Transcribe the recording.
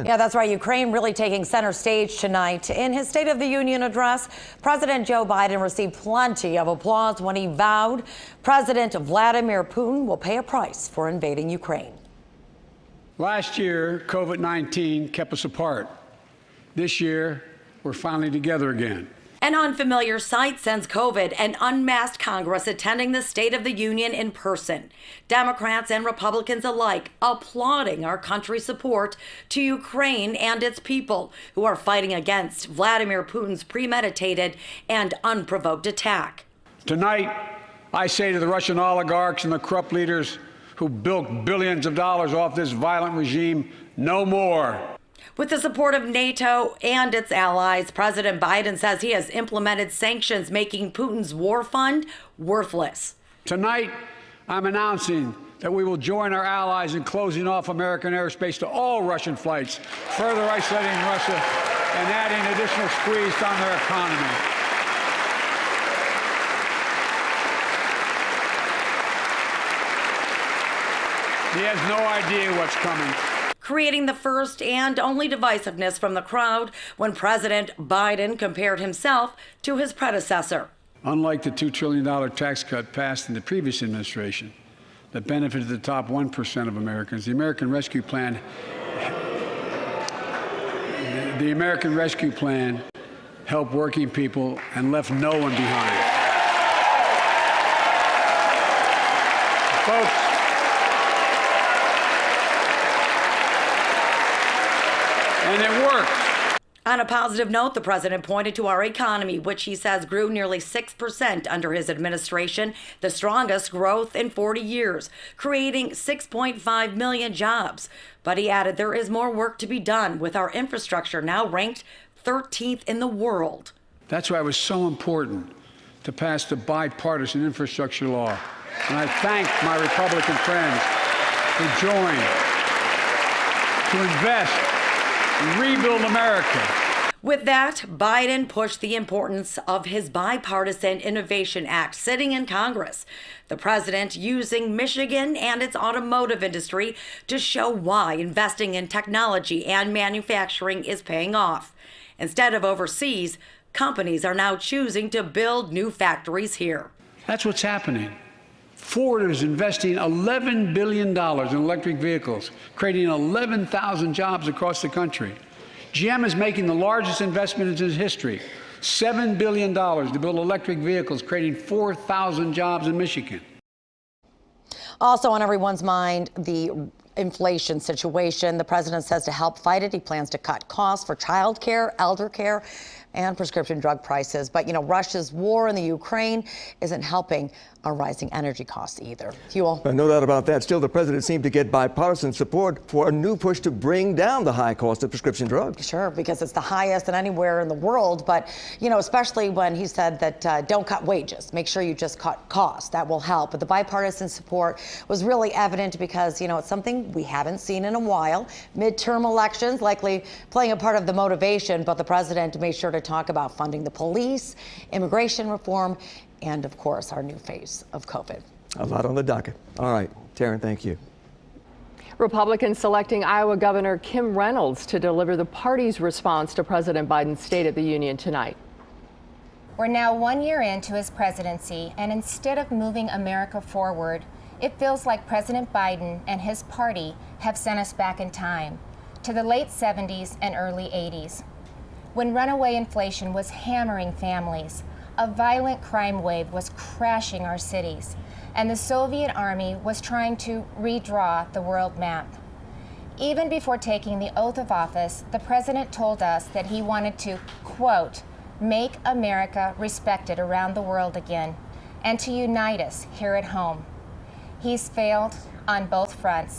Yeah, that's right. Ukraine really taking center stage tonight. In his State of the Union address, President Joe Biden received plenty of applause when he vowed President Vladimir Putin will pay a price for invading Ukraine. Last year, COVID-19 kept us apart. This year, we're finally together again. An unfamiliar sight since COVID, an unmasked Congress attending the State of the Union in person. Democrats and Republicans alike applauding our country's support to Ukraine and its people who are fighting against Vladimir Putin's premeditated and unprovoked attack. Tonight, I say to the Russian oligarchs and the corrupt leaders who bilked billions of dollars off this violent regime, no more. With the support of NATO and its allies, President Biden says he has implemented sanctions, making Putin's war fund worthless. Tonight, I'm announcing that we will join our allies in closing off American airspace to all Russian flights, further isolating Russia and adding additional squeeze on their economy. He has no idea what's coming. Creating the first and only divisiveness from the crowd when President Biden compared himself to his predecessor. Unlike the $2 trillion tax cut passed in the previous administration that benefited the top 1% of Americans, the American Rescue Plan helped working people and left no one behind. Folks, and it worked. On a positive note, the president pointed to our economy, which he says grew nearly 6% under his administration, the strongest growth in 40 years, creating 6.5 million jobs. But he added there is more work to be done, with our infrastructure now ranked 13th in the world. That's why it was so important to pass the bipartisan infrastructure law. And I thank my Republican friends who joined to invest and rebuild America. With that, Biden pushed the importance of his Bipartisan Innovation Act sitting in Congress. The president using Michigan and its automotive industry to show why investing in technology and manufacturing is paying off. Instead of overseas, companies are now choosing to build new factories here. That's what's happening. Ford is investing $11 billion in electric vehicles, creating 11,000 jobs across the country. GM is making the largest investment in its history, $7 billion to build electric vehicles, creating 4,000 jobs in Michigan. Also on everyone's mind, the inflation situation. The president says to help fight it, he plans to cut costs for child care, elder care, and prescription drug prices. But, Russia's war in the Ukraine isn't helping our rising energy costs either. Huel. No doubt about that. Still, the president seemed to get bipartisan support for a new push to bring down the high cost of prescription drugs. Sure, because it's the highest than anywhere in the world. But, especially when he said that don't cut wages, make sure you just cut costs. That will help. But the bipartisan support was really evident because, it's something we haven't seen in a while. Midterm elections likely playing a part of the motivation, but the president made sure to talk about funding the police, immigration reform, and of course, our new phase of COVID. A lot on the docket. All right, Taryn, thank you. Republicans selecting Iowa Governor Kim Reynolds to deliver the party's response to President Biden's State of the Union tonight. We're now 1 year into his presidency, and instead of moving America forward, it feels like President Biden and his party have sent us back in time to the late 70s and early 80s, when runaway inflation was hammering families, a violent crime wave was crashing our cities, and the Soviet Army was trying to redraw the world map. Even before taking the oath of office, the president told us that he wanted to, quote, make America respected around the world again, and to unite us here at home. He's failed on both fronts.